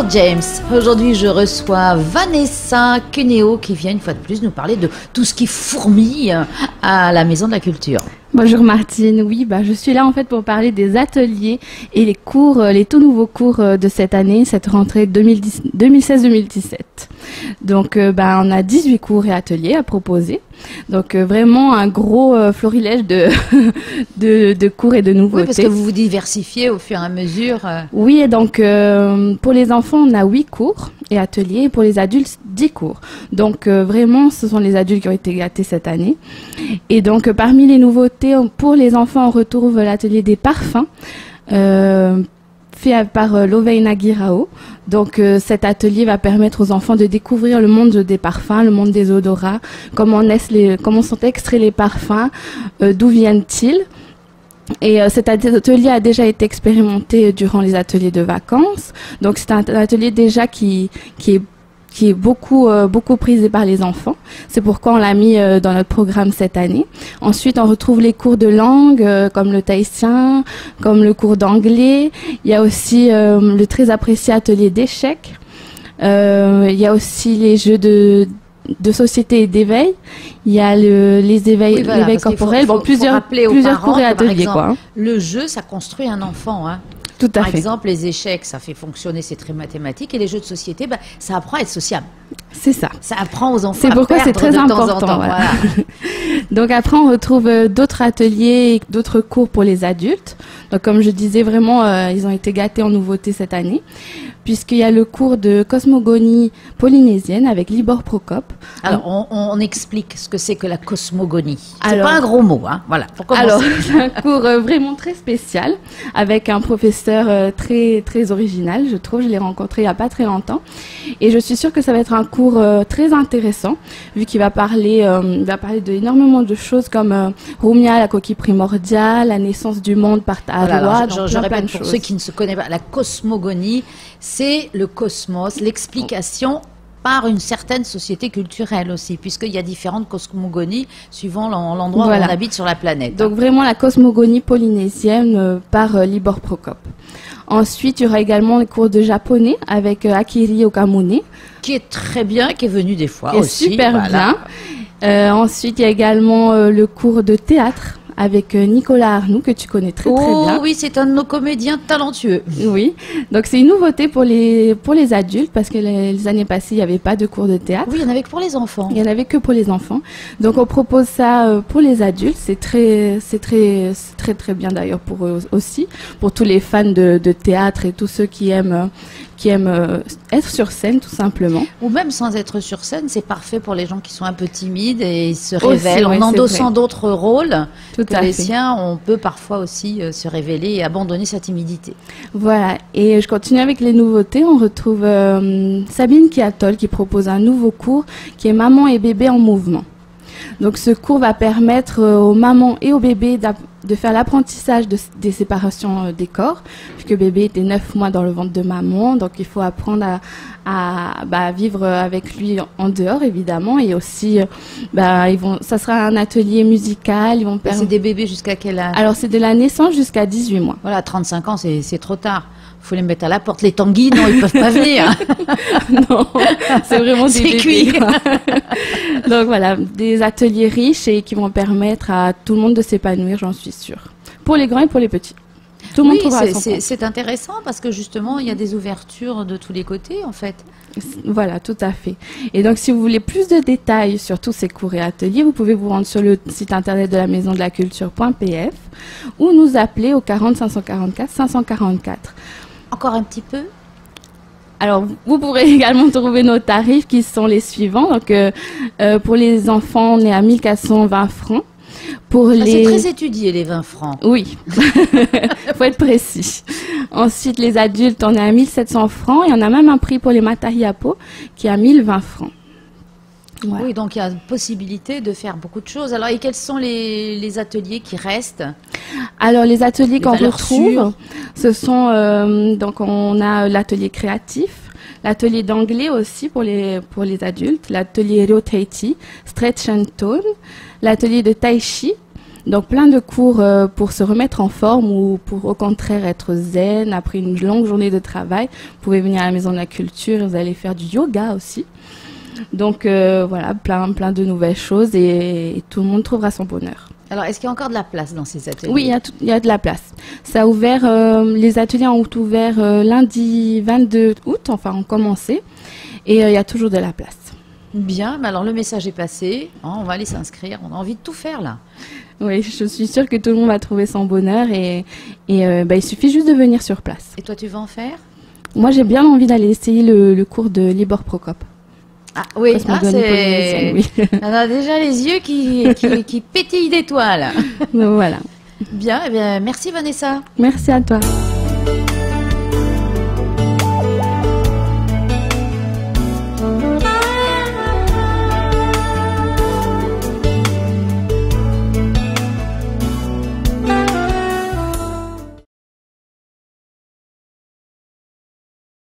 Bonjour James, aujourd'hui je reçois Vanessa Cuneo qui vient une fois de plus nous parler de tout ce qui fourmille à la Maison de la Culture. Bonjour Martine, oui, je suis là en fait pour parler des ateliers et les cours, les tout nouveaux cours de cette année, cette rentrée 2016-2017. Donc on a 18 cours et ateliers à proposer. Donc vraiment un gros florilège de cours et de nouveautés. Oui, parce que vous vous diversifiez au fur et à mesure. Oui, et donc pour les enfants, on a 8 cours et ateliers, et pour les adultes, 10 cours. Donc vraiment, ce sont les adultes qui ont été gâtés cette année. Et donc parmi les nouveautés, pour les enfants, on retrouve l'atelier des parfums. Fait par Loveina Guirao. Donc cet atelier va permettre aux enfants de découvrir le monde des parfums, le monde des odorats, comment sont extraits les parfums, d'où viennent-ils. Et cet atelier a déjà été expérimenté durant les ateliers de vacances. Donc c'est un atelier déjà qui est beaucoup prisé par les enfants. C'est pourquoi on l'a mis dans notre programme cette année. Ensuite, on retrouve les cours de langue, comme le tahitien, comme le cours d'anglais. Il y a aussi le très apprécié atelier d'échecs. Il y a aussi les jeux de société et d'éveil. Il y a l'éveil corporel. Plusieurs cours et ateliers. Le jeu, ça construit un enfant, hein. Tout à fait. Par exemple, les échecs, ça fait fonctionner, c'est très mathématique. Et les jeux de société, ça apprend à être sociable. C'est ça. Ça apprend aux enfants à perdre. C'est pourquoi c'est très important. De temps en temps. Voilà. Donc après, on retrouve d'autres ateliers et d'autres cours pour les adultes. Donc comme je disais, vraiment, ils ont été gâtés en nouveautés cette année, puisqu'il y a le cours de cosmogonie polynésienne avec Libor Prokop. Alors, on explique ce que c'est que la cosmogonie. C'est pas un gros mot, hein. Voilà. Alors, c'est un cours vraiment très spécial avec un professeur très très original, je trouve. Je l'ai rencontré il y a pas très longtemps, et je suis sûre que ça va être un cours très intéressant, vu qu'il va parler d'énormément de choses comme Rumia, la coquille primordiale, la naissance du monde par Taroa. Je répète pour ceux qui ne se connaissent pas, la cosmogonie, c'est le cosmos, l'explication par une certaine société culturelle aussi, puisqu'il y a différentes cosmogonies suivant l'endroit où on habite sur la planète. Donc vraiment la cosmogonie polynésienne par Libor Prokop. Ensuite, il y aura également les cours de japonais avec Akiri Okamune. Qui est très bien, qui est venu des fois aussi. Super bien. Ensuite, il y a également le cours de théâtre avec Nicolas Arnoux, que tu connais très bien. Oui, c'est un de nos comédiens talentueux. Oui, donc c'est une nouveauté pour les adultes, parce que les années passées, il n'y avait pas de cours de théâtre. Oui, il n'y en avait que pour les enfants. Il n'y en avait que pour les enfants. Donc on propose ça pour les adultes. C'est très bien d'ailleurs pour eux aussi, pour tous les fans de théâtre et tous ceux qui aiment être sur scène, tout simplement. Ou même sans être sur scène, c'est parfait pour les gens qui sont un peu timides et se révèlent en endossant d'autres rôles que les siens. On peut parfois aussi se révéler et abandonner sa timidité. Voilà, et je continue avec les nouveautés. On retrouve Sabine Kiatol qui propose un nouveau cours qui est Maman et bébé en mouvement. Donc ce cours va permettre aux mamans et aux bébés de faire l'apprentissage des séparations des corps, puisque bébé était 9 mois dans le ventre de maman, donc il faut apprendre à vivre avec lui en dehors évidemment, et aussi ça sera un atelier musical. C'est des bébés jusqu'à quel âge? Alors c'est de la naissance jusqu'à 18 mois. Voilà, 35 ans c'est trop tard. Il faut les mettre à la porte. Les tanguis, non, ils peuvent pas venir. Non, c'est vraiment des bébés. Cuit. Donc voilà, des ateliers riches et qui vont permettre à tout le monde de s'épanouir, j'en suis sûre. Pour les grands et pour les petits. Tout le monde trouvera son compte. C'est intéressant parce que justement, il y a des ouvertures de tous les côtés, en fait. Voilà, tout à fait. Et donc, si vous voulez plus de détails sur tous ces cours et ateliers, vous pouvez vous rendre sur le site internet de la maison de la culture.pf ou nous appeler au 40 544 544. Encore un petit peu? Alors, vous pourrez également trouver nos tarifs qui sont les suivants. Donc, pour les enfants, on est à 1420 francs. C'est très étudié, les 20 francs. Oui, faut être précis. Ensuite, les adultes, on est à 1700 francs. Et on a même un prix pour les matahiapo qui est à 1020 francs. Ouais. Oui, donc il y a possibilité de faire beaucoup de choses. Alors, et quels sont les ateliers qui restent? Alors, les ateliers qu'on retrouve, ce sont, donc on a l'atelier créatif, l'atelier d'anglais aussi pour les adultes, l'atelier Ryo Tahiti, Stretch and Tone, l'atelier de Tai Chi, Donc plein de cours pour se remettre en forme ou pour au contraire être zen après une longue journée de travail. Vous pouvez venir à la Maison de la Culture, vous allez faire du yoga aussi. Donc voilà, plein de nouvelles choses et tout le monde trouvera son bonheur. Alors, est-ce qu'il y a encore de la place dans ces ateliers? Oui, il y a de la place. Ça a ouvert, les ateliers ont ouvert lundi 22 août, enfin ont commencé, et il y a toujours de la place. Bien, mais alors le message est passé, on va aller s'inscrire, on a envie de tout faire là. Oui, je suis sûre que tout le monde va trouver son bonheur et il suffit juste de venir sur place. Et toi, tu vas en faire? Moi, j'ai bien envie d'aller essayer le cours de Libor Prokop. Ah oui, c'est... Oui. On a déjà les yeux qui pétillent d'étoiles. Voilà. Bien, eh bien, merci Vanessa. Merci à toi.